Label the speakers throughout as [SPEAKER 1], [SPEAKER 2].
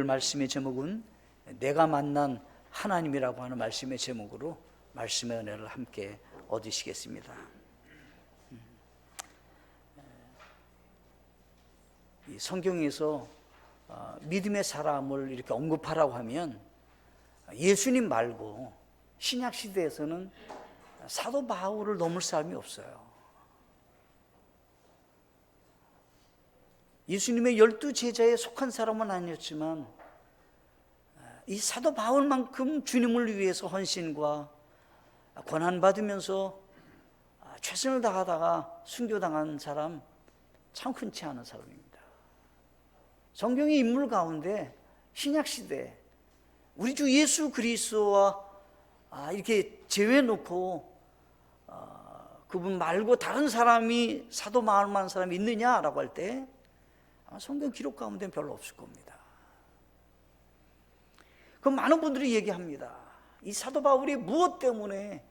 [SPEAKER 1] 말씀의 제목은 내가 만난 하나님이라고 하는 말씀의 제목으로 말씀의 은혜를 함께 얻으시겠습니다. 이 성경에서 믿음의 사람을 이렇게 언급하라고 하면 예수님 말고 신약 시대에서는 사도 바울을 넘을 사람이 없어요. 예수님의 12제자에 속한 사람은 아니었지만 이 사도 바울만큼 주님을 위해서 헌신과 고난받으면서 최선을 다하다가 순교당한 사람 참 흔치 않은 사람입니다. 성경의 인물 가운데 신약시대 우리 주 예수 그리스도와 이렇게 제외해놓고 그분 말고 다른 사람이 사도 바울만 사람이 있느냐라고 할 때 성경 기록 가운데는 별로 없을 겁니다. 그럼 많은 분들이 얘기합니다. 이 사도 바울이 무엇 때문에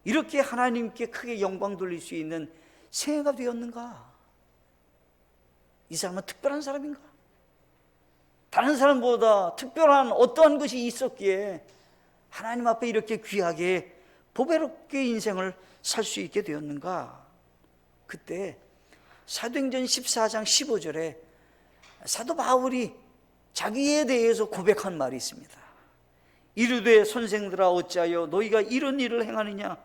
[SPEAKER 1] 이렇게 하나님께 크게 영광 돌릴 수 있는 생애가 되었는가? 이 사람은 특별한 사람인가? 다른 사람보다 특별한 어떠한 것이 있었기에 하나님 앞에 이렇게 귀하게 보배롭게 인생을 살 수 있게 되었는가? 그때 사도행전 14장 15절에 사도 바울이 자기에 대해서 고백한 말이 있습니다. 이르되 선생들아 어찌하여 너희가 이런 일을 행하느냐?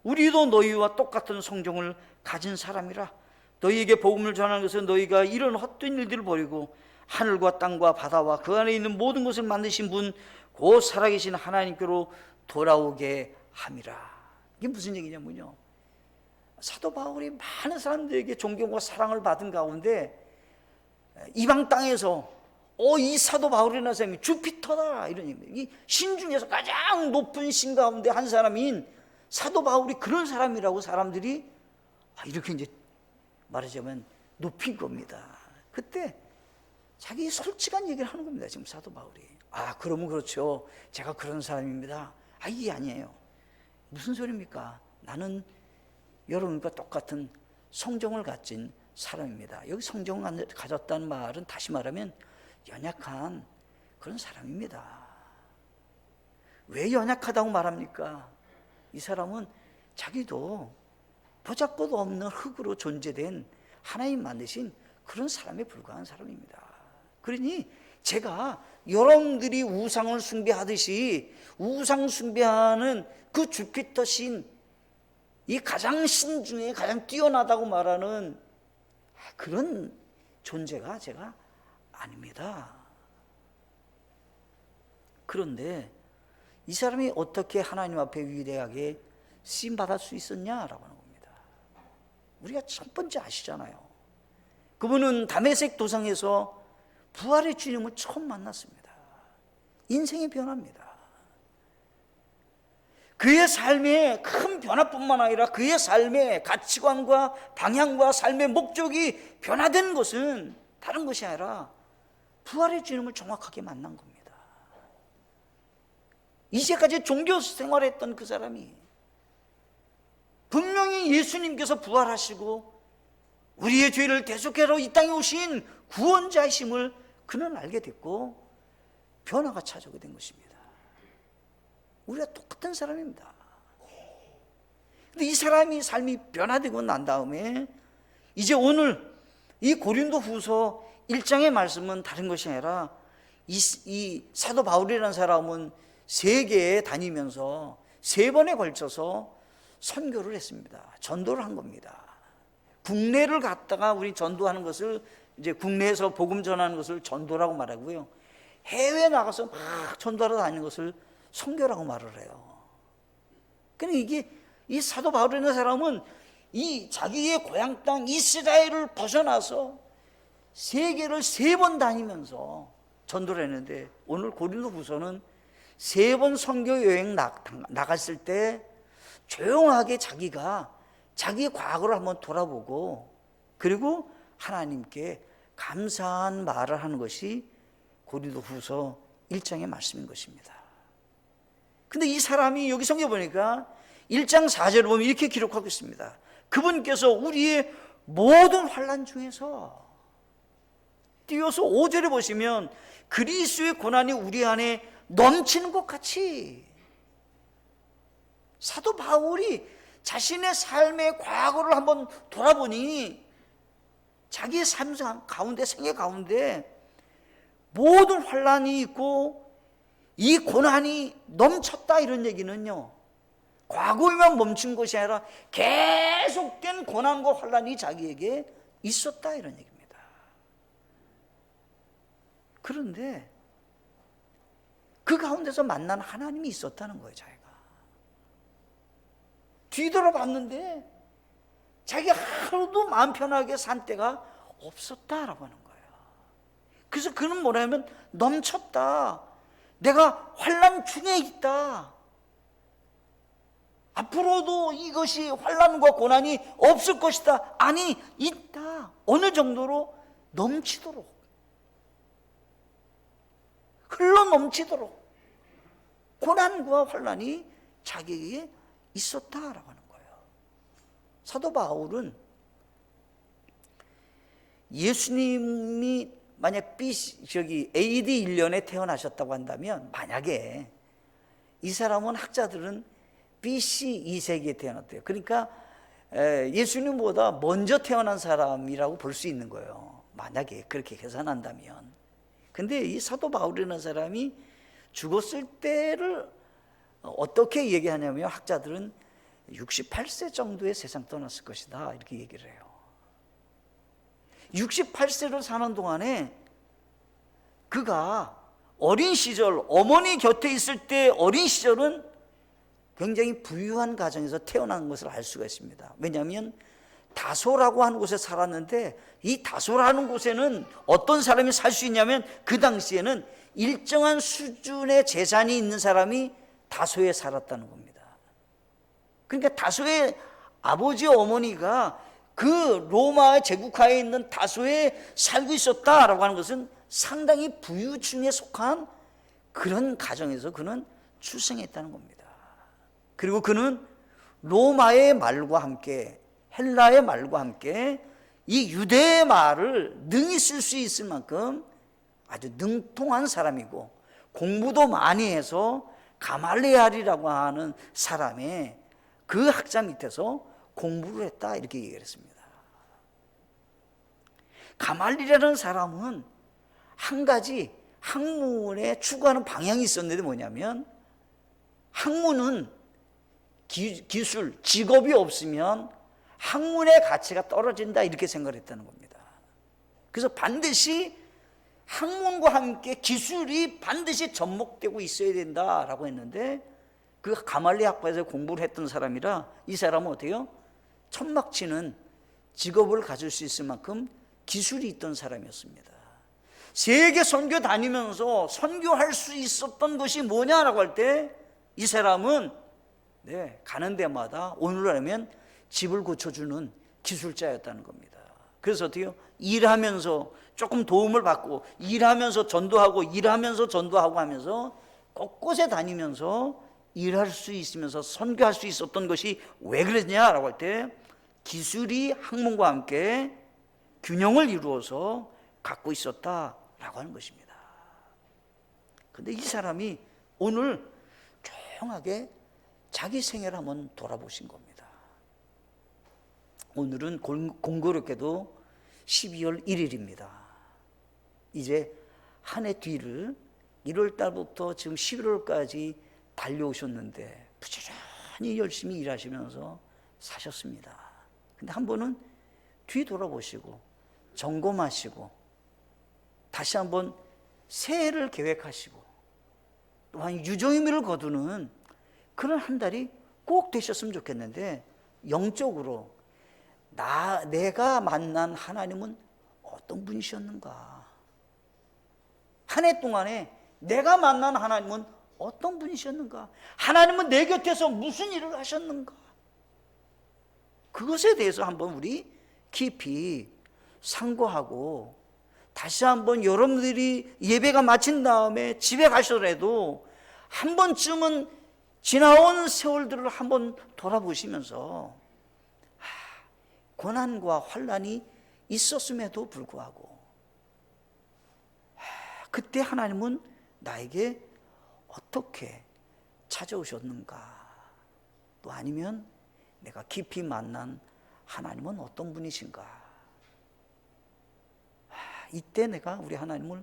[SPEAKER 1] 우리도 너희와 똑같은 성경을 가진 사람이라. 너희에게 복음을 전하는 것은 너희가 이런 헛된 일들을 버리고 하늘과 땅과 바다와 그 안에 있는 모든 것을 만드신 분 곧 살아계신 하나님께로 돌아오게 함이라. 이게 무슨 얘기냐면요, 사도 바울이 많은 사람들에게 존경과 사랑을 받은 가운데 이방 땅에서 이 사도 바울이라는 사람이 주피터다 이런 얘기입니다. 이 신 중에서 가장 높은 신 가운데 한 사람인 사도 바울이 그런 사람이라고 사람들이 이렇게 이제 말하자면 높인 겁니다. 그때 자기 솔직한 얘기를 하는 겁니다. 지금 사도 바울이 그러면 그렇죠, 제가 그런 사람입니다. 이게 아니에요. 무슨 소리입니까? 나는 여러분과 똑같은 성정을 가진 사람입니다. 여기 성정을 가졌다는 말은 다시 말하면 연약한 그런 사람입니다. 왜 연약하다고 말합니까? 이 사람은 자기도 보잘것 없는 흙으로 존재된 하나님 만드신 그런 사람에 불과한 사람입니다. 그러니 제가 여러분들이 우상을 숭배하듯이 우상 숭배하는 그 주피터 신, 이 가장 신 중에 가장 뛰어나다고 말하는 그런 존재가 제가 아닙니다. 그런데 이 사람이 어떻게 하나님 앞에 위대하게 쓰임받을 수 있었냐라고 하는 겁니다. 우리가 첫 번째 아시잖아요. 그분은 다메섹 도상에서 부활의 주님을 처음 만났습니다. 인생이 변합니다. 그의 삶의 큰 변화뿐만 아니라 그의 삶의 가치관과 방향과 삶의 목적이 변화된 것은 다른 것이 아니라 부활의 주님을 정확하게 만난 겁니다. 이제까지 종교 생활했던 그 사람이 분명히 예수님께서 부활하시고 우리의 죄를 대속하러 이 땅에 오신 구원자이심을 그는 알게 됐고 변화가 찾아오게 된 것입니다. 우리가 똑같은 사람입니다. 근데 이 사람이 삶이 변화되고 난 다음에 이제 오늘 이 고린도 후서 1장의 말씀은 다른 것이 아니라 이 사도 바울이라는 사람은 세계에 다니면서 3번에 걸쳐서 선교를 했습니다. 전도를 한 겁니다. 국내를 갔다가 우리 전도하는 것을 이제 국내에서 복음 전하는 것을 전도라고 말하고요, 해외에 나가서 막 전도하러 다니는 것을 선교라고 말을 해요. 그러니까 이게 이 사도 바울이라는 사람은 이 자기의 고향 땅 이스라엘을 벗어나서 세계를 3번 다니면서 전도를 했는데 오늘 고린도후서는 3번 선교 여행 나갔을 때 조용하게 자기가 자기의 과거를 한번 돌아보고 그리고 하나님께 감사한 말을 하는 것이 고린도후서 1장의 말씀인 것입니다. 근데 이 사람이 여기 성경 보니까 1장 4절을 보면 이렇게 기록하고 있습니다. 그분께서 우리의 모든 환난 중에서 띄어서 5절에 보시면 그리스도의 고난이 우리 안에 넘치는 것 같이, 사도 바울이 자신의 삶의 과거를 한번 돌아보니 자기의 삶 가운데, 생애 가운데 모든 환란이 있고 이 고난이 넘쳤다, 이런 얘기는요, 과거에만 멈춘 것이 아니라 계속된 고난과 환란이 자기에게 있었다, 이런 얘기입니다. 그런데 그 가운데서 만난 하나님이 있었다는 거예요. 자기가 뒤돌아봤는데 자기가 하루도 마음 편하게 산 때가 없었다라고 하는 거예요. 그래서 그는 뭐냐면 넘쳤다, 내가 환난 중에 있다, 앞으로도 이것이 환난과 고난이 없을 것이다, 아니 있다, 어느 정도로 넘치도록, 흘러 넘치도록 고난과 환난이 자기에게 있었다라고 하는 거예요. 사도 바울은 예수님이 만약 AD 1년에 태어나셨다고 한다면, 만약에 이 사람은, 학자들은 BC 2세기에 태어났대요. 그러니까 예수님보다 먼저 태어난 사람이라고 볼 수 있는 거예요, 만약에 그렇게 계산한다면. 근데 이 사도 바울이라는 사람이 죽었을 때를 어떻게 얘기하냐면, 학자들은 68세 정도의 세상 떠났을 것이다, 이렇게 얘기를 해요. 68세를 사는 동안에 그가 어린 시절, 어머니 곁에 있을 때 어린 시절은 굉장히 부유한 가정에서 태어난 것을 알 수가 있습니다. 왜냐하면 다소라고 하는 곳에 살았는데, 이 다소라는 곳에는 어떤 사람이 살 수 있냐면, 그 당시에는 일정한 수준의 재산이 있는 사람이 다소에 살았다는 겁니다. 그러니까 다소의 아버지 어머니가 그 로마 제국하에 있는 다소에 살고 있었다라고 하는 것은 상당히 부유층에 속한 그런 가정에서 그는 출생했다는 겁니다. 그리고 그는 로마의 말과 함께, 헬라의 말과 함께 이 유대의 말을 능히 쓸 수 있을 만큼 아주 능통한 사람이고, 공부도 많이 해서 가말리엘이라고 하는 사람의 그 학자 밑에서 공부를 했다, 이렇게 얘기를 했습니다. 가말리엘이라는 사람은 한 가지 학문에 추구하는 방향이 있었는데, 뭐냐면 학문은 기술, 직업이 없으면 학문의 가치가 떨어진다, 이렇게 생각을 했다는 겁니다. 그래서 반드시 학문과 함께 기술이 반드시 접목되고 있어야 된다라고 했는데, 그 가말리 학파에서 공부를 했던 사람이라 이 사람은 어때요? 천막치는 직업을 가질 수 있을 만큼 기술이 있던 사람이었습니다. 세계 선교 다니면서 선교할 수 있었던 것이 뭐냐라고 할 때, 이 사람은 가는 데마다 오늘날이면 집을 고쳐주는 기술자였다는 겁니다. 그래서 어때요? 일하면서 조금 도움을 받고, 일하면서 전도하고, 일하면서 전도하고 하면서 곳곳에 다니면서 일할 수 있으면서 선교할 수 있었던 것이 왜 그랬냐라고 할 때, 기술이 학문과 함께 균형을 이루어서 갖고 있었다라고 하는 것입니다. 그런데 이 사람이 오늘 조용하게 자기 생애를 한번 돌아보신 겁니다. 오늘은 공교롭게도 12월 1일입니다. 이제 한 해 뒤를 1월 달부터 지금 11월까지 달려오셨는데 부지런히 열심히 일하시면서 사셨습니다. 근데 한 번은 뒤돌아보시고 점검하시고 다시 한번 새해를 계획하시고 또한 유종의미를 거두는 그런 한 달이 꼭 되셨으면 좋겠는데, 영적으로 내가 만난 하나님은 어떤 분이셨는가, 한 해 동안에 내가 만난 하나님은 어떤 분이셨는가, 하나님은 내 곁에서 무슨 일을 하셨는가, 그것에 대해서 한번 우리 깊이 상고하고, 다시 한번 여러분들이 예배가 마친 다음에 집에 가시더라도 한 번쯤은 지나온 세월들을 한번 돌아보시면서 고난과 환난이 있었음에도 불구하고 그때 하나님은 나에게 어떻게 찾아오셨는가? 또 아니면 내가 깊이 만난 하나님은 어떤 분이신가? 이때 내가 우리 하나님을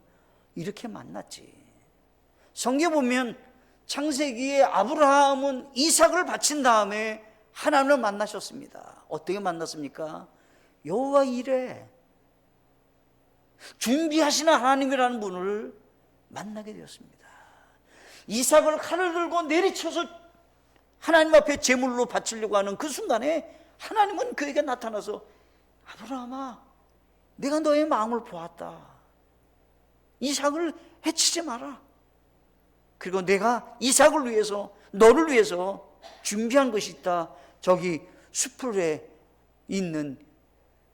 [SPEAKER 1] 이렇게 만났지. 성경에 보면 창세기에 아브라함은 이삭을 바친 다음에 하나님을 만나셨습니다. 어떻게 만났습니까? 여호와 이레, 준비하시는 하나님이라는 분을 만나게 되었습니다. 이삭을 칼을 들고 내리쳐서 하나님 앞에 제물로 바치려고 하는 그 순간에 하나님은 그에게 나타나서 아브라함아, 내가 너의 마음을 보았다. 이삭을 해치지 마라. 그리고 내가 이삭을 위해서, 너를 위해서 준비한 것이 있다. 저기 숯불에 있는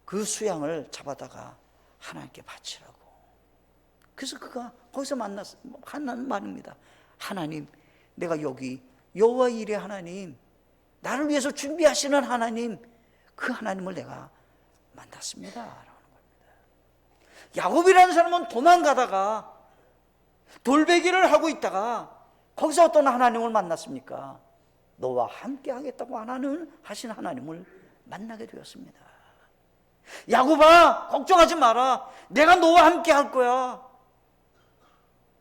[SPEAKER 1] 그 수양을 잡아다가 하나님께 바치라고. 그래서 그가 거기서 만났어. 하나님 말입니다. 하나님, 내가 여기 여호와 이레 하나님, 나를 위해서 준비하시는 하나님, 그 하나님을 내가 만났습니다 라는 겁니다. 야곱이라는 사람은 도망가다가 돌베기를 하고 있다가 거기서 어떤 하나님을 만났습니까? 너와 함께 하겠다고 하신 하나님을 만나게 되었습니다. 야곱아, 걱정하지 마라. 내가 너와 함께 할 거야.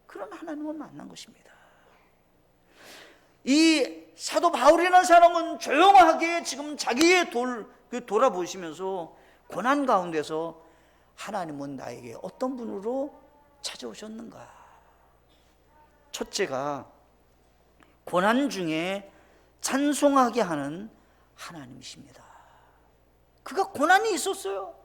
[SPEAKER 1] 그런 하나님을 만난 것입니다. 이 사도 바울이라는 사람은 조용하게 지금 자기의 돌아보시면서 고난 가운데서 하나님은 나에게 어떤 분으로 찾아오셨는가? 첫째가 고난 중에 찬송하게 하는 하나님이십니다. 그가 고난이 있었어요.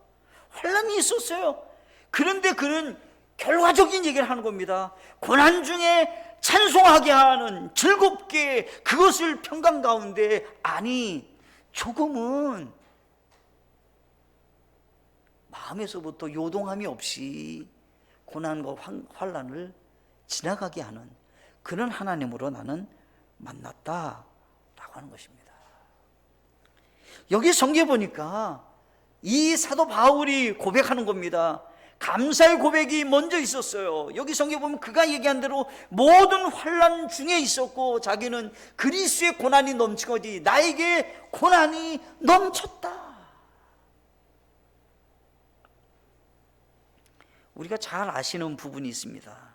[SPEAKER 1] 환난이 있었어요. 그런데 그는 결과적인 얘기를 하는 겁니다. 고난 중에 찬송하게 하는, 즐겁게 그것을 평강 가운데, 아니 조금은 마음에서부터 요동함이 없이 고난과 환난을 지나가게 하는 그런 하나님으로 나는 만났다라고 하는 것입니다. 여기 성경에 보니까 이 사도 바울이 고백하는 겁니다. 감사의 고백이 먼저 있었어요. 여기 성경에 보면 그가 얘기한 대로 모든 환난 중에 있었고 자기는 그리스도의 고난이 넘치거지 나에게 고난이 넘쳤다. 우리가 잘 아시는 부분이 있습니다.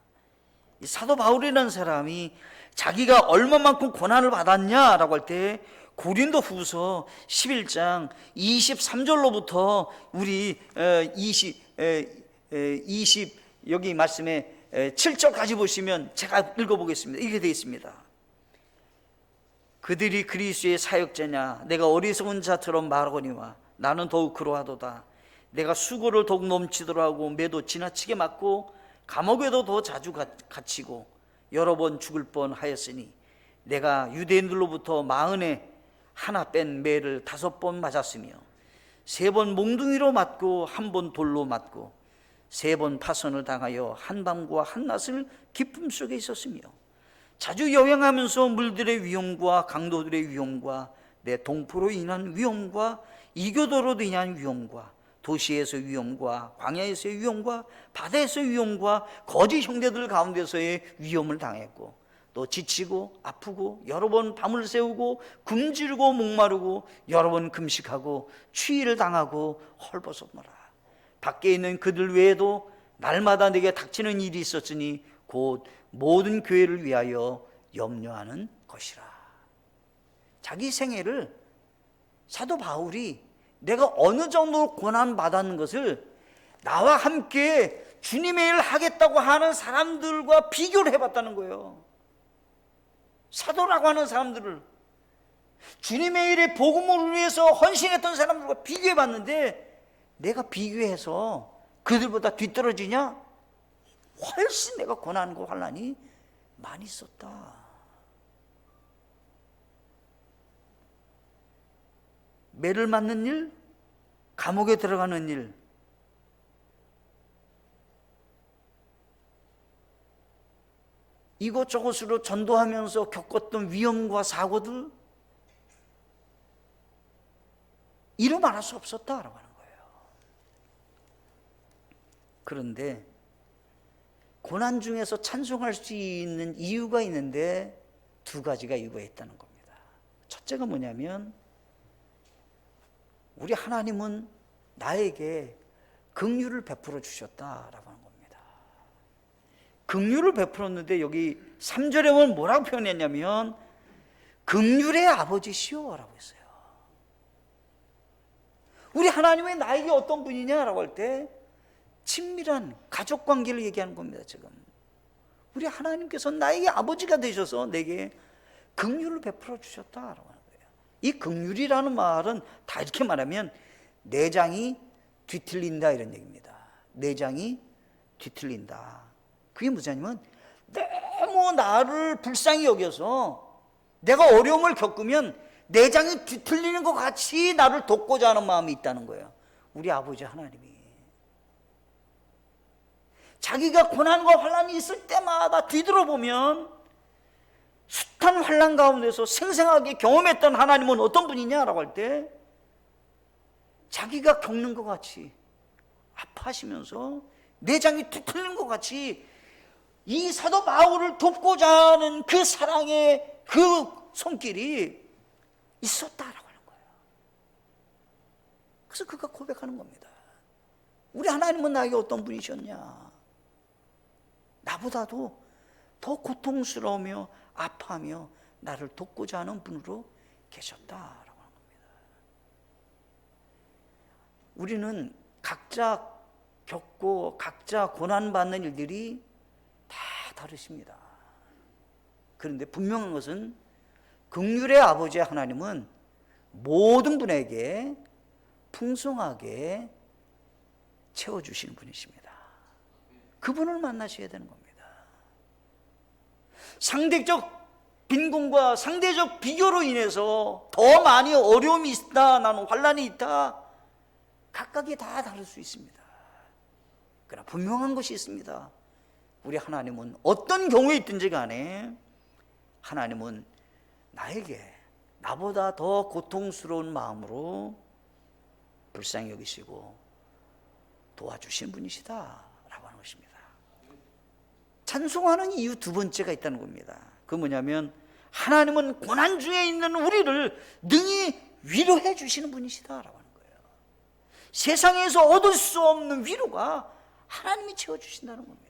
[SPEAKER 1] 이 사도 바울이라는 사람이 자기가 얼마만큼 고난을 받았냐라고 할 때 고린도 후서 11장 23절로부터 우리 20 여기 말씀에 7절까지 보시면 제가 읽어보겠습니다. 이렇게 되어 있습니다. 그들이 그리스도의 사역자냐 내가 어리석은 자처럼 말하거니와 나는 더욱 그러하도다. 내가 수고를 더욱 넘치도록 하고 매도 지나치게 맞고 감옥에도 더 자주 갇히고 여러 번 죽을 뻔하였으니 내가 유대인들로부터 마흔에 하나 뺀 매를 5번 맞았으며 3번 몽둥이로 맞고 1번 돌로 맞고 3번 파선을 당하여 한밤과 한낮을 기쁨 속에 있었으며 자주 여행하면서 물들의 위험과 강도들의 위험과 내 동포로 인한 위험과 이교도로 인한 위험과 도시에서 위험과 광야에서의 위험과 바다에서의 위험과 거짓 형제들 가운데서의 위험을 당했고 또 지치고 아프고 여러 번 밤을 새우고 굶주리고 목마르고 여러 번 금식하고 추위를 당하고 헐벗었노라. 밖에 있는 그들 외에도 날마다 내게 닥치는 일이 있었으니 곧 모든 교회를 위하여 염려하는 것이라. 자기 생애를 사도 바울이 내가 어느 정도 고난받았는 것을 나와 함께 주님의 일을 하겠다고 하는 사람들과 비교를 해봤다는 거예요. 사도라고 하는 사람들을 주님의 일에 복음을 위해서 헌신했던 사람들과 비교해봤는데 내가 비교해서 그들보다 뒤떨어지냐? 훨씬 내가 고난과 환난이 많이 있었다. 매를 맞는 일, 감옥에 들어가는 일, 이곳저곳으로 전도하면서 겪었던 위험과 사고들, 이루 말할 수 없었다라고 하는 거예요. 그런데 고난 중에서 찬송할 수 있는 이유가 있는데 두 가지가 이유가 있다는 겁니다. 첫째가 뭐냐면 우리 하나님은 나에게 긍휼을 베풀어 주셨다라고 하는 겁니다. 긍휼을 베풀었는데 여기 3절에 보면 뭐라고 표현했냐면 긍휼의 아버지시오 라고 했어요. 우리 하나님이 나에게 어떤 분이냐라고 할 때 친밀한 가족관계를 얘기하는 겁니다. 지금 우리 하나님께서 나에게 아버지가 되셔서 내게 긍휼을 베풀어 주셨다라고 하는 거예요. 이 긍휼이라는 말은 다 이렇게 말하면 내장이 뒤틀린다 이런 얘기입니다. 내장이 뒤틀린다. 그게 뭐냐면 너무 나를 불쌍히 여겨서 내가 어려움을 겪으면 내장이 뒤틀리는 것 같이 나를 돕고자 하는 마음이 있다는 거예요. 우리 아버지 하나님이 자기가 고난과 환난이 있을 때마다 뒤돌아보면 숱한 환난 가운데서 생생하게 경험했던 하나님은 어떤 분이냐라고 할 때 자기가 겪는 것 같이 아파하시면서 내장이 뒤틀리는 것 같이 이 사도 바울을 돕고자 하는 그 사랑의 그 손길이 있었다라고 하는 거예요. 그래서 그가 고백하는 겁니다. 우리 하나님은 나에게 어떤 분이셨냐? 나보다도 더 고통스러우며 아파하며 나를 돕고자 하는 분으로 계셨다라고 하는 겁니다. 우리는 각자 겪고 각자 고난받는 일들이 다 다르십니다. 그런데 분명한 것은 긍휼의 아버지 하나님은 모든 분에게 풍성하게 채워주시는 분이십니다. 그분을 만나셔야 되는 겁니다. 상대적 빈곤과 상대적 비교로 인해서 더 많이 어려움이 있다, 나는 환난이 있다, 각각이 다 다를 수 있습니다. 그러나 분명한 것이 있습니다. 우리 하나님은 어떤 경우에 있든지 간에 하나님은 나에게 나보다 더 고통스러운 마음으로 불쌍히 여기시고 도와주신 분이시다라고 하는 것입니다. 찬송하는 이유 두 번째가 있다는 겁니다. 그 뭐냐면 하나님은 고난 중에 있는 우리를 능히 위로해 주시는 분이시다라고 하는 거예요. 세상에서 얻을 수 없는 위로가 하나님이 채워주신다는 겁니다.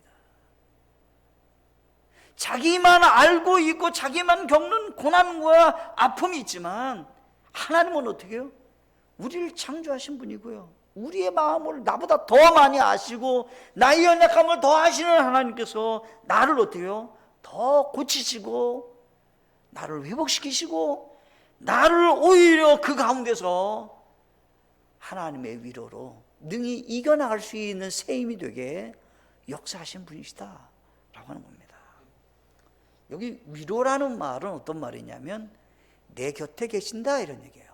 [SPEAKER 1] 자기만 알고 있고 자기만 겪는 고난과 아픔이 있지만 하나님은 어떻게 해요? 우리를 창조하신 분이고요, 우리의 마음을 나보다 더 많이 아시고 나의 연약함을 더 아시는 하나님께서 나를 어떻게 해요? 더 고치시고 나를 회복시키시고 나를 오히려 그 가운데서 하나님의 위로로 능히 이겨나갈 수 있는 새 힘이 되게 역사하신 분이시다라고 하는 겁니다. 여기 위로라는 말은 어떤 말이냐면 내 곁에 계신다 이런 얘기예요.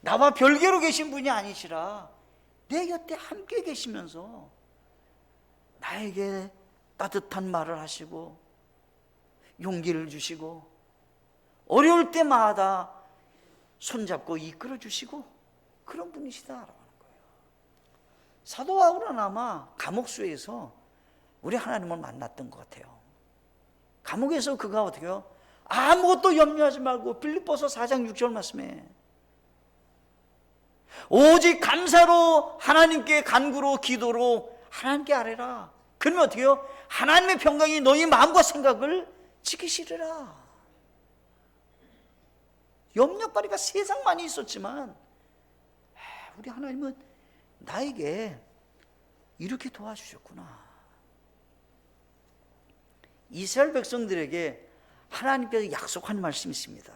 [SPEAKER 1] 나와 별개로 계신 분이 아니시라 내 곁에 함께 계시면서 나에게 따뜻한 말을 하시고 용기를 주시고 어려울 때마다 손잡고 이끌어 주시고 그런 분이시다라고 하는 거예요. 사도 바울은 아마 감옥수에서 우리 하나님을 만났던 것 같아요. 감옥에서 그가 어떻게 해요? 아무것도 염려하지 말고 빌립보서 4장 6절 말씀에 오직 감사로 하나님께 간구로 기도로 하나님께 아뢰라. 그러면 어떻게 해요? 하나님의 평강이 너희 마음과 생각을 지키시리라. 염려거리가 세상 많이 있었지만 우리 하나님은 나에게 이렇게 도와주셨구나. 이스라엘 백성들에게 하나님께서 약속한 말씀이 있습니다.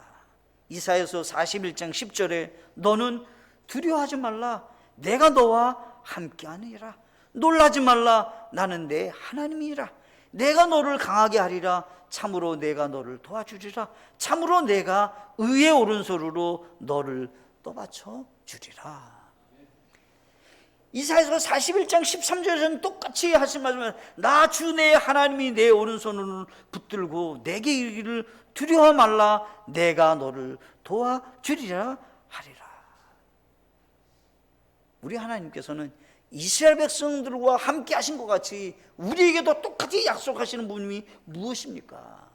[SPEAKER 1] 이사야서 41장 10절에 너는 두려워하지 말라 내가 너와 함께하느니라. 놀라지 말라 나는 내 하나님이라. 내가 너를 강하게 하리라. 참으로 내가 너를 도와주리라. 참으로 내가 의의 오른손으로 너를 떠받쳐 주리라. 이사야서 41장 13절에서는 똑같이 하신 말씀은 나 주 내 하나님이 내 오른손을 붙들고 내게 이르기를 두려워 말라 내가 너를 도와주리라 하리라. 우리 하나님께서는 이스라엘 백성들과 함께 하신 것 같이 우리에게도 똑같이 약속하시는 분이 무엇입니까?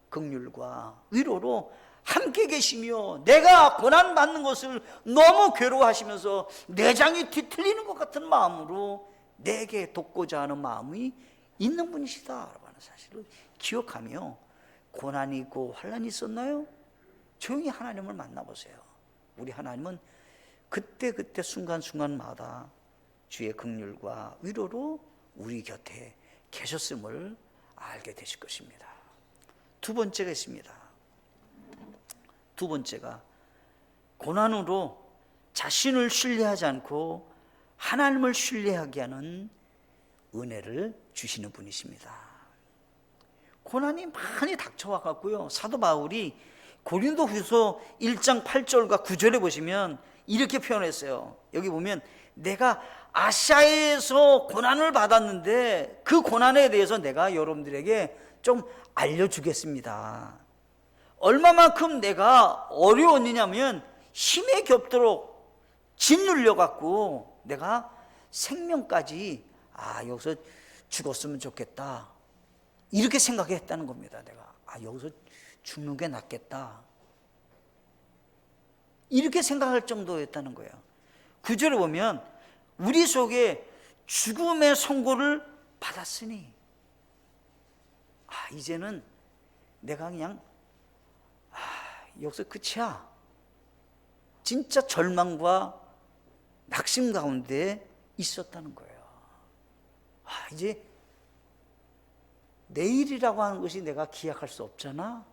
[SPEAKER 1] 긍휼과 위로로 함께 계시며 내가 고난받는 것을 너무 괴로워하시면서 내장이 뒤틀리는 것 같은 마음으로 내게 돕고자 하는 마음이 있는 분이시다라는 사실을 기억하며, 고난이 있고 환난이 있었나요? 조용히 하나님을 만나보세요. 우리 하나님은 그때그때 순간순간마다 주의 긍휼과 위로로 우리 곁에 계셨음을 알게 되실 것입니다. 두 번째가 있습니다. 두 번째가 고난으로 자신을 신뢰하지 않고 하나님을 신뢰하게 하는 은혜를 주시는 분이십니다. 고난이 많이 닥쳐와 갖고요, 사도 바울이 고린도후서 1장 8절과 9절에 보시면 이렇게 표현했어요. 여기 보면 내가 아시아에서 고난을 받았는데 그 고난에 대해서 내가 여러분들에게 좀 알려주겠습니다. 얼마만큼 내가 어려웠느냐면 힘에 겹도록 짓눌려 갖고 내가 생명까지 여기서 죽었으면 좋겠다 이렇게 생각했다는 겁니다. 내가 여기서 죽는 게 낫겠다 이렇게 생각할 정도였다는 거예요. 9절에 보면 우리 속에 죽음의 선고를 받았으니 이제는 내가 그냥 여기서 끝이야. 진짜 절망과 낙심 가운데 있었다는 거예요. 이제 내일이라고 하는 것이 내가 기약할 수 없잖아.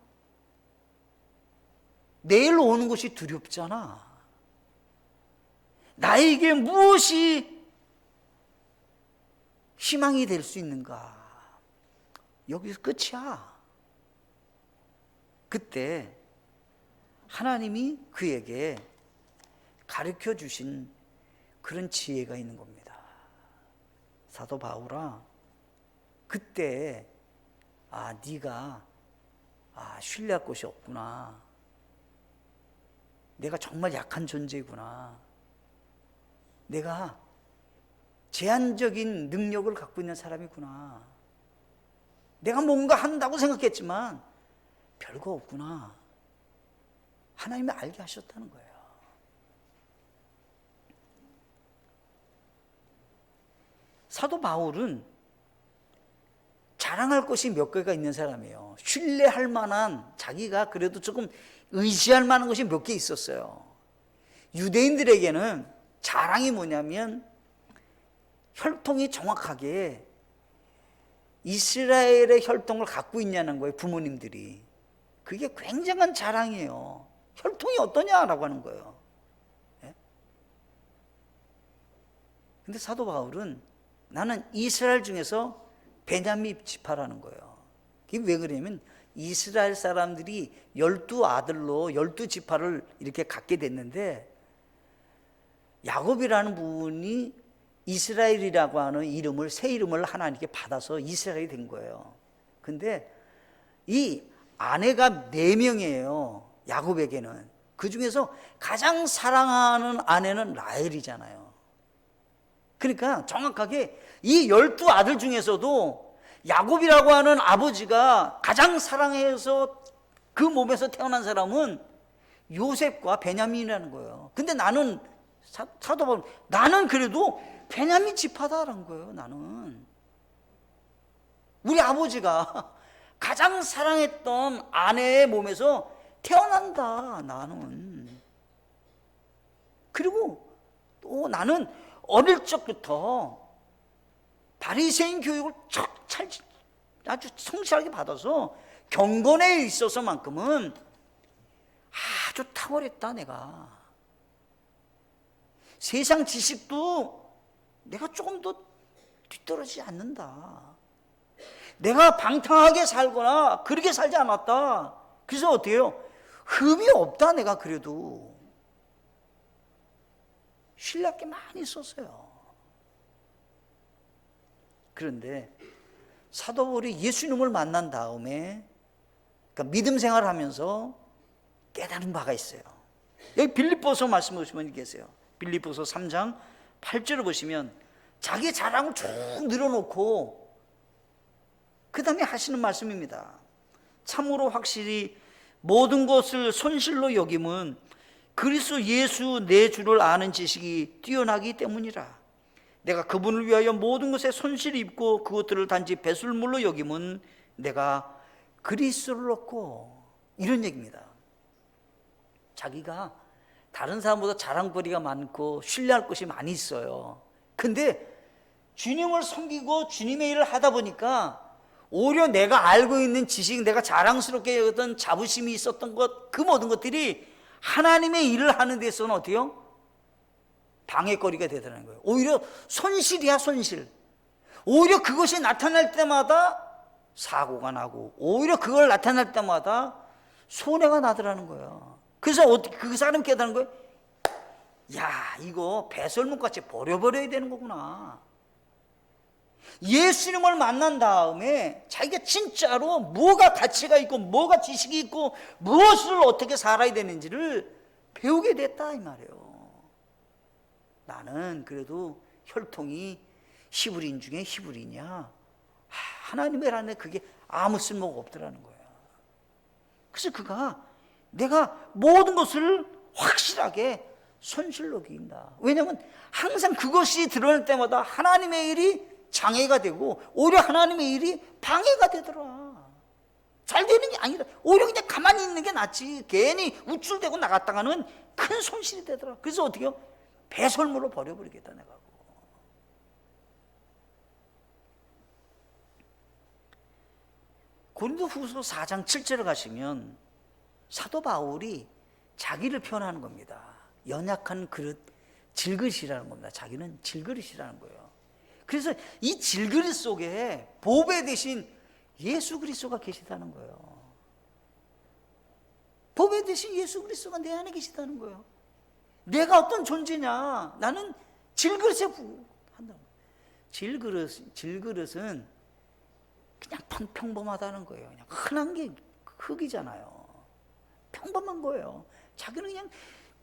[SPEAKER 1] 내일 오는 것이 두렵잖아. 나에게 무엇이 희망이 될 수 있는가? 여기서 끝이야. 그때 하나님이 그에게 가르쳐 주신 그런 지혜가 있는 겁니다. 사도 바울아, 그때 네가 신뢰할 곳이 없구나. 내가 정말 약한 존재구나. 내가 제한적인 능력을 갖고 있는 사람이구나. 내가 뭔가 한다고 생각했지만 별거 없구나. 하나님이 알게 하셨다는 거예요. 사도 바울은 자랑할 것이 몇 개가 있는 사람이에요. 신뢰할 만한, 자기가 그래도 조금 의지할 만한 것이 몇 개 있었어요. 유대인들에게는 자랑이 뭐냐면 혈통이 정확하게 이스라엘의 혈통을 갖고 있냐는 거예요. 부모님들이. 그게 굉장한 자랑이에요. 혈통이 어떠냐라고 하는 거예요. 근데 사도 바울은 나는 이스라엘 중에서 베냐민 지파라는 거예요. 그게 왜 그러냐면 이스라엘 사람들이 12아들로 12지파를 이렇게 갖게 됐는데 야곱이라는 분이 이스라엘이라고 하는 이름을, 새 이름을 하나님께 받아서 이스라엘이 된 거예요. 근데 이 아내가 4명이에요. 야곱에게는. 그 중에서 가장 사랑하는 아내는 라헬이잖아요. 그러니까 정확하게 이 12아들 중에서도 야곱이라고 하는 아버지가 가장 사랑해서 그 몸에서 태어난 사람은 요셉과 베냐민이라는 거예요. 근데 나는 사도 바울, 나는 그래도 베냐민 지파다라는 거예요. 나는 우리 아버지가 가장 사랑했던 아내의 몸에서 태어난다. 나는. 그리고 또 나는 어릴 적부터 바리새인 교육을 아주 성실하게 받아서 경건에 있어서만큼은 아주 탁월했다. 내가 세상 지식도 내가 조금 더 뒤떨어지지 않는다. 내가 방탕하게 살거나 그렇게 살지 않았다. 그래서 어떻게 해요? 흠이 없다. 내가 그래도 신뢰할 게 많이 있었어요. 그런데 사도 바울이 예수님을 만난 다음에, 그러니까 믿음 생활을 하면서 깨달은 바가 있어요. 여기 빌립보서 말씀 보시면 계세요. 빌립보서 3장 8절을 보시면 자기 자랑을 쭉 늘어놓고 그 다음에 하시는 말씀입니다. 참으로 확실히 모든 것을 손실로 여김은 그리스도 예수 내 주를 아는 지식이 뛰어나기 때문이라. 내가 그분을 위하여 모든 것에 손실을 입고 그것들을 단지 배설물로 여김은 내가 그리스도를 얻고, 이런 얘기입니다. 자기가 다른 사람보다 자랑거리가 많고 신뢰할 것이 많이 있어요. 근데 주님을 섬기고 주님의 일을 하다 보니까 오히려 내가 알고 있는 지식, 내가 자랑스럽게 여겼던 자부심이 있었던 것, 그 모든 것들이 하나님의 일을 하는 데서는 어때요? 방해거리가 되더라는 거예요. 오히려 손실이야, 손실. 오히려 그것이 나타날 때마다 사고가 나고, 오히려 그걸 나타날 때마다 손해가 나더라는 거예요. 그래서 그 사람이 깨달은 거예요. 야, 이거 배설물같이 버려버려야 되는 거구나. 예수님을 만난 다음에 자기가 진짜로 뭐가 가치가 있고 뭐가 지식이 있고 무엇을 어떻게 살아야 되는지를 배우게 됐다, 이 말이에요. 나는 그래도 혈통이 히브리인 중에 히브리냐, 하나님의 나라에 그게 아무 쓸모가 없더라는 거예요. 그래서 그가 내가 모든 것을 확실하게 손실로 여긴다. 왜냐하면 항상 그것이 드러날 때마다 하나님의 일이 장애가 되고 오히려 하나님의 일이 방해가 되더라. 잘 되는 게 아니라 오히려 그냥 가만히 있는 게 낫지, 괜히 우쭐대고 나갔다가는 큰 손실이 되더라. 그래서 어떻게 해요? 배설물로 버려버리겠다 내가. 고린도후서 4장 7절에 가시면 사도 바울이 자기를 표현하는 겁니다. 연약한 그릇, 질그릇이라는 겁니다. 자기는 질그릇이라는 거예요. 그래서 이 질그릇 속에 보배 대신 예수 그리스도가 계시다는 거예요. 보배 대신 예수 그리스도가 내 안에 계시다는 거예요. 내가 어떤 존재냐? 나는 질그릇에 한다. 질그릇은 그냥 평범하다는 거예요. 그냥 흔한 게 흙이잖아요. 평범한 거예요. 자기는 그냥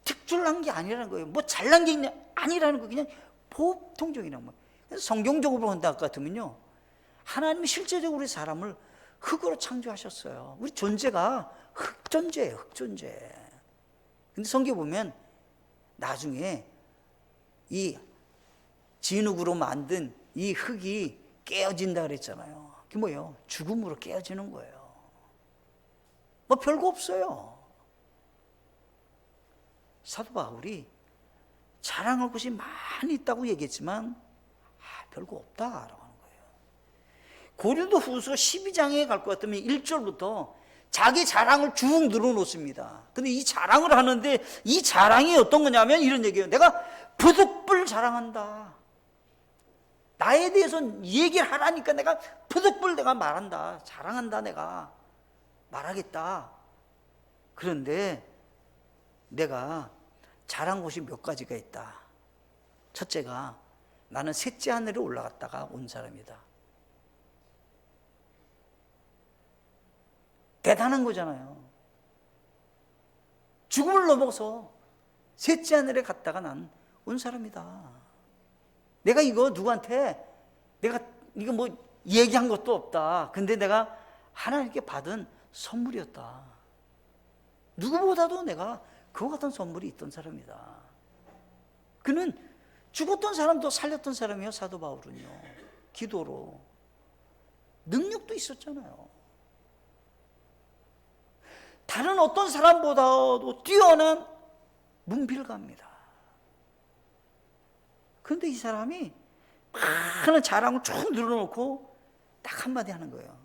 [SPEAKER 1] 특출난 게 아니라는 거예요. 뭐 잘난 게 아니라는 거예요. 그냥 보통적이라는 거예요. 그래서 성경적으로 본다 같으면요, 하나님이 실제적으로 우리 사람을 흙으로 창조하셨어요. 우리 존재가 흙존재예요. 흙존재. 근데 성경 보면 나중에 이 진흙으로 만든 이 흙이 깨어진다 그랬잖아요. 그게 뭐예요? 죽음으로 깨어지는 거예요. 뭐 별거 없어요. 사도 바울이 자랑할 것이 많이 있다고 얘기했지만 별거 없다라고 하는 거예요. 고린도후서 12장에 갈 것 같으면 1절부터 자기 자랑을 쭉 늘어놓습니다. 근데 이 자랑을 하는데 이 자랑이 어떤 거냐면 이런 얘기예요. 내가 부득불 자랑한다. 나에 대해서 얘기를 하라니까 내가 부득불 내가 말한다. 자랑한다. 내가 말하겠다. 그런데 내가 자랑 곳이 몇 가지가 있다. 첫째가 나는 셋째 하늘에 올라갔다가 온 사람이다. 대단한 거잖아요. 죽음을 넘어서 셋째 하늘에 갔다가 난 온 사람이다. 내가 이거 누구한테 내가 이거 뭐 얘기한 것도 없다. 근데 내가 하나님께 받은 선물이었다. 누구보다도 내가 그와 같은 선물이 있던 사람이다. 그는 죽었던 사람도 살렸던 사람이에요. 사도 바울은요. 기도로. 능력도 있었잖아요. 다른 어떤 사람보다도 뛰어난 문필가입니다. 그런데 이 사람이 많은 자랑을 쭉 늘어놓고 딱 한마디 하는 거예요.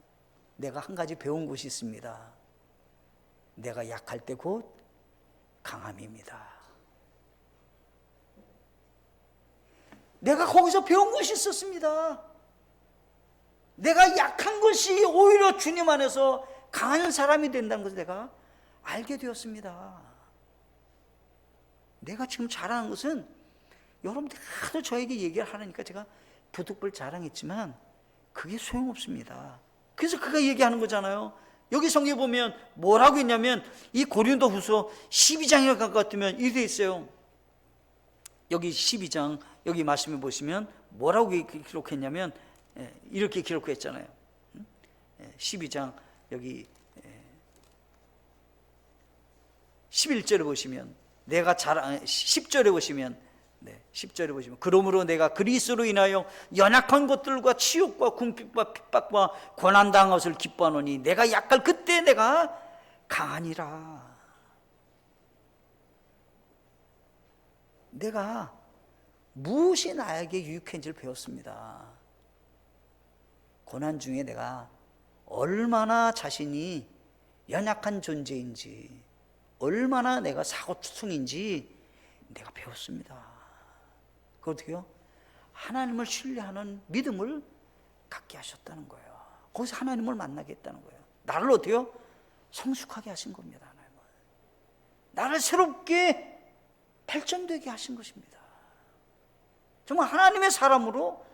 [SPEAKER 1] 내가 한 가지 배운 것이 있습니다. 내가 약할 때 곧 강함입니다. 내가 거기서 배운 것이 있었습니다. 내가 약한 것이 오히려 주님 안에서 강한 사람이 된다는 것을 내가 알게 되었습니다. 내가 지금 자랑한 것은 여러분들이 하도 저에게 얘기를 하니까 제가 부득불 자랑했지만 그게 소용없습니다. 그래서 그가 얘기하는 거잖아요. 여기 성경에 보면 뭐라고 했냐면 이 고린도후서 12장에 같으면 이렇게 있어요. 여기 12장 여기 말씀해 보시면 뭐라고 기록했냐면 이렇게 기록했잖아요. 12장 여기 11절에 보시면 10절에 보시면 10절에 보시면 그러므로 내가 그리스도로 인하여 연약한 것들과 치욕과 궁핍과 핍박과 고난당한 것을 기뻐하노니 내가 약할 그때 내가 강하니라. 내가 무엇이 나에게 유익한지를 배웠습니다. 고난 중에 내가 얼마나 자신이 연약한 존재인지, 얼마나 내가 사고투성인지 내가 배웠습니다. 그 어떻게요? 하나님을 신뢰하는 믿음을 갖게 하셨다는 거예요. 거기서 하나님을 만나게 했다는 거예요. 나를 어때요? 성숙하게 하신 겁니다. 하나님은 나를 새롭게 발전되게 하신 것입니다. 정말 하나님의 사람으로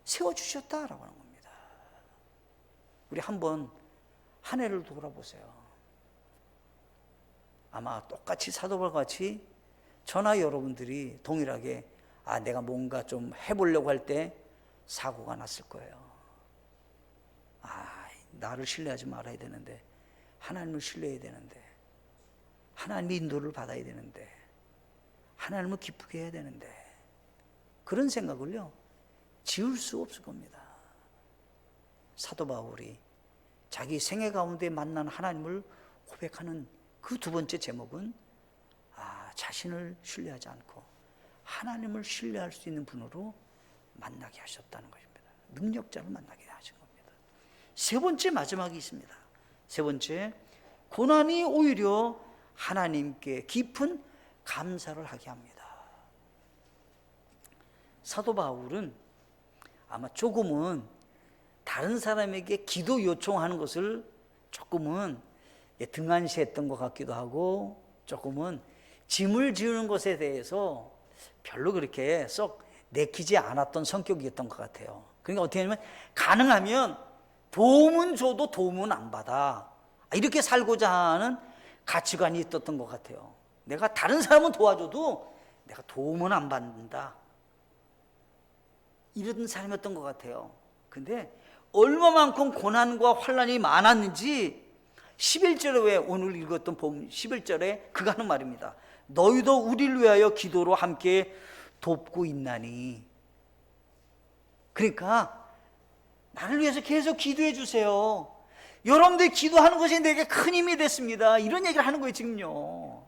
[SPEAKER 1] 세워주셨다라고 하는 겁니다. 우리 한번 한 해를 돌아보세요. 아마 똑같이 사도바울과 같이 저나 여러분들이 동일하게 내가 뭔가 좀 해보려고 할 때 사고가 났을 거예요. 나를 신뢰하지 말아야 되는데, 하나님을 신뢰해야 되는데, 하나님의 인도를 받아야 되는데, 하나님을 기쁘게 해야 되는데, 그런 생각을요 지울 수 없을 겁니다. 사도 바울이 자기 생애 가운데 만난 하나님을 고백하는 그 두 번째 제목은 자신을 신뢰하지 않고 하나님을 신뢰할 수 있는 분으로 만나게 하셨다는 것입니다. 능력자를 만나게 하신 겁니다. 세 번째, 마지막이 있습니다. 세 번째, 고난이 오히려 하나님께 깊은 감사를 하게 합니다. 사도 바울은 아마 조금은 다른 사람에게 기도 요청하는 것을 조금은 등한시했던 것 같기도 하고, 조금은 짐을 지우는 것에 대해서 별로 그렇게 썩 내키지 않았던 성격이었던 것 같아요. 그러니까 어떻게 하냐면 가능하면 도움은 줘도 도움은 안 받아, 이렇게 살고자 하는 가치관이 있었던 것 같아요. 내가 다른 사람은 도와줘도 내가 도움은 안 받는다, 이런 사람이었던 것 같아요. 근데 얼마만큼 고난과 환난이 많았는지 11절에, 왜 오늘 읽었던 본 11절에 그가 하는 말입니다. 너희도 우리를 위하여 기도로 함께 돕고 있나니. 그러니까 나를 위해서 계속 기도해 주세요. 여러분들이 기도하는 것이 내게 큰 힘이 됐습니다, 이런 얘기를 하는 거예요 지금요.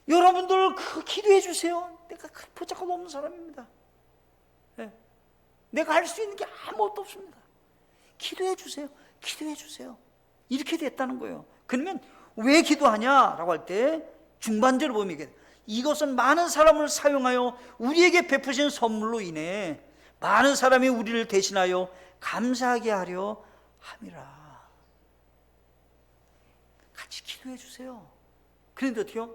[SPEAKER 1] 여러분들 기도해 주세요. 내가 보잘것 없는 사람입니다. 내가 할 수 있는 게 아무것도 없습니다. 기도해 주세요. 기도해 주세요. 이렇게 됐다는 거예요. 그러면 왜 기도하냐라고 할 때 중반절을 보면 이것은 많은 사람을 사용하여 우리에게 베푸신 선물로 인해 많은 사람이 우리를 대신하여 감사하게 하려 함이라. 같이 기도해 주세요. 그런데 어때요?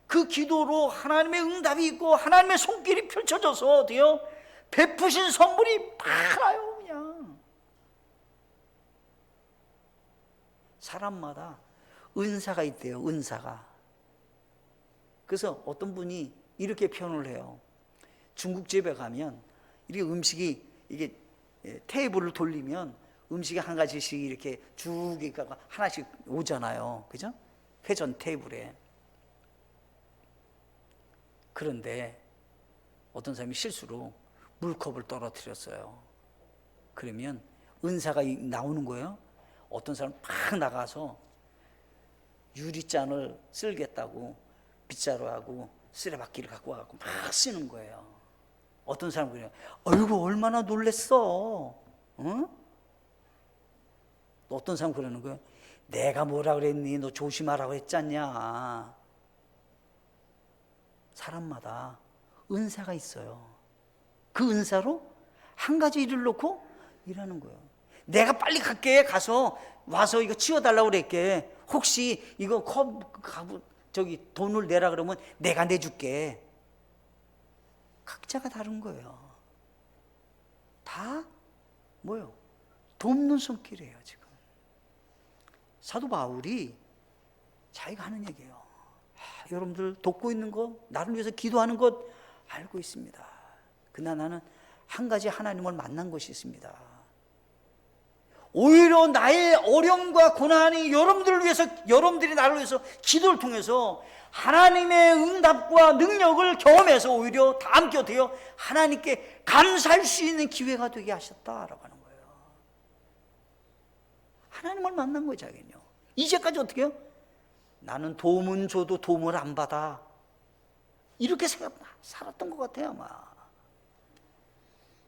[SPEAKER 1] 그 기도로 하나님의 응답이 있고 하나님의 손길이 펼쳐져서 어때요? 베푸신 선물이 많아요. 그냥 사람마다 은사가 있대요. 은사가. 그래서 어떤 분이 이렇게 표현을 해요. 중국집에 가면 이렇게 음식이 이게 테이블을 돌리면 음식이 한 가지씩 이렇게 쭉 하나씩 오잖아요. 그죠? 회전 테이블에. 그런데 어떤 사람이 실수로 물컵을 떨어뜨렸어요. 그러면 은사가 나오는 거예요. 어떤 사람은 팍 나가서 유리잔을 쓸겠다고 빗자루하고 쓰레받기를 갖고 와서 막 쓰는 거예요. 어떤 사람은 그래요. 어이구 얼마나 놀랬어. 응? 어떤 사람은 그러는 거예요. 내가 뭐라 그랬니? 너 조심하라고 했잖냐. 사람마다 은사가 있어요. 그 은사로 한 가지 일을 놓고 일하는 거예요. 내가 빨리 갈게, 가서 와서 이거 치워달라고 그랬게. 혹시 이거 저기 돈을 내라 그러면 내가 내줄게. 각자가 다른 거예요. 다 뭐예요? 돕는 손길이에요. 지금 사도 바울이 자기가 하는 얘기예요. 여러분들 돕고 있는 것, 나를 위해서 기도하는 것 알고 있습니다. 그러나 나는 한 가지 하나님을 만난 것이 있습니다. 오히려 나의 어려움과 고난이 여러분들을 위해서, 여러분들이 나를 위해서 기도를 통해서 하나님의 응답과 능력을 경험해서 오히려 다 함께 되어 하나님께 감사할 수 있는 기회가 되게 하셨다라고 하는 거예요. 하나님을 만난 거예요, 자기는요. 이제까지 어떻게 해요? 나는 도움은 줘도 도움을 안 받아. 이렇게 살았던 것 같아요, 아마.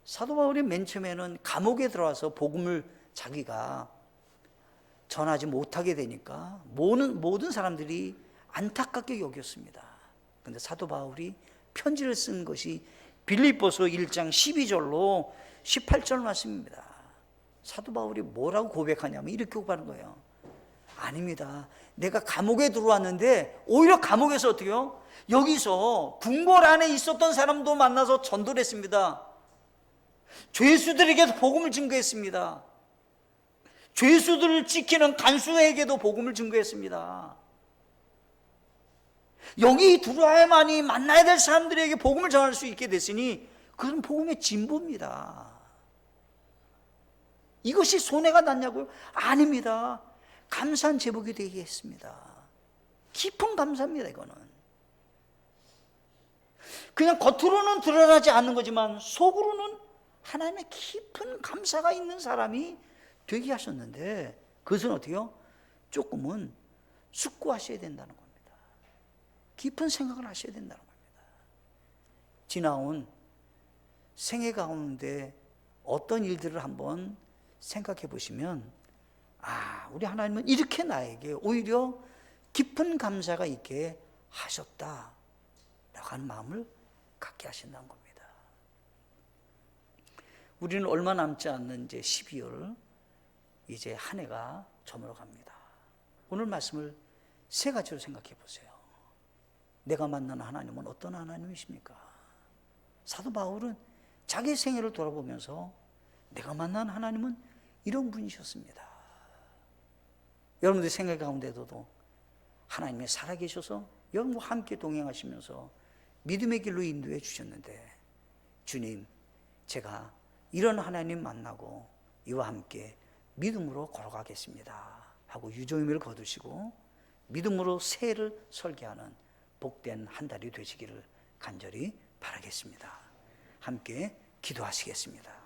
[SPEAKER 1] 사도 바울이 맨 처음에는 감옥에 들어와서 복음을 자기가 전하지 못하게 되니까 모든 사람들이 안타깝게 여겼습니다. 그런데 사도 바울이 편지를 쓴 것이 빌립보서 1장 12절로 18절 말씀입니다. 사도 바울이 뭐라고 고백하냐면 이렇게 고백하는 거예요. 아닙니다. 내가 감옥에 들어왔는데 오히려 감옥에서 어떻게 해요? 여기서 궁궐 안에 있었던 사람도 만나서 전도를 했습니다. 죄수들에게도 복음을 증거했습니다. 죄수들을 지키는 간수에게도 복음을 증거했습니다. 여기 들어와야만이 만나야 될 사람들에게 복음을 전할 수 있게 됐으니 그건 복음의 진보입니다. 이것이 손해가 났냐고요? 아닙니다. 감사한 제복이 되게 했습니다. 깊은 감사입니다. 이거는 그냥 겉으로는 드러나지 않는 거지만 속으로는 하나님의 깊은 감사가 있는 사람이 되게 하셨는데 그것은 어떻게요? 조금은 숙고하셔야 된다는 겁니다. 깊은 생각을 하셔야 된다는 겁니다. 지나온 생애 가운데 어떤 일들을 한번 생각해 보시면 우리 하나님은 이렇게 나에게 오히려 깊은 감사가 있게 하셨다라고 하는 마음을 갖게 하신다는 겁니다. 우리는 얼마 남지 않는 이제 12월 이제 한 해가 저물어 갑니다. 오늘 말씀을 세 가지로 생각해 보세요. 내가 만난 하나님은 어떤 하나님이십니까? 사도 바울은 자기 생애를 돌아보면서 내가 만난 하나님은 이런 분이셨습니다. 여러분들 생각 가운데도 하나님이 살아계셔서 여러분과 함께 동행하시면서 믿음의 길로 인도해 주셨는데 주님, 제가 이런 하나님 만나고 이와 함께 믿음으로 걸어가겠습니다 하고 유종임을 거두시고 믿음으로 새해를 설계하는 복된 한 달이 되시기를 간절히 바라겠습니다. 함께 기도하시겠습니다.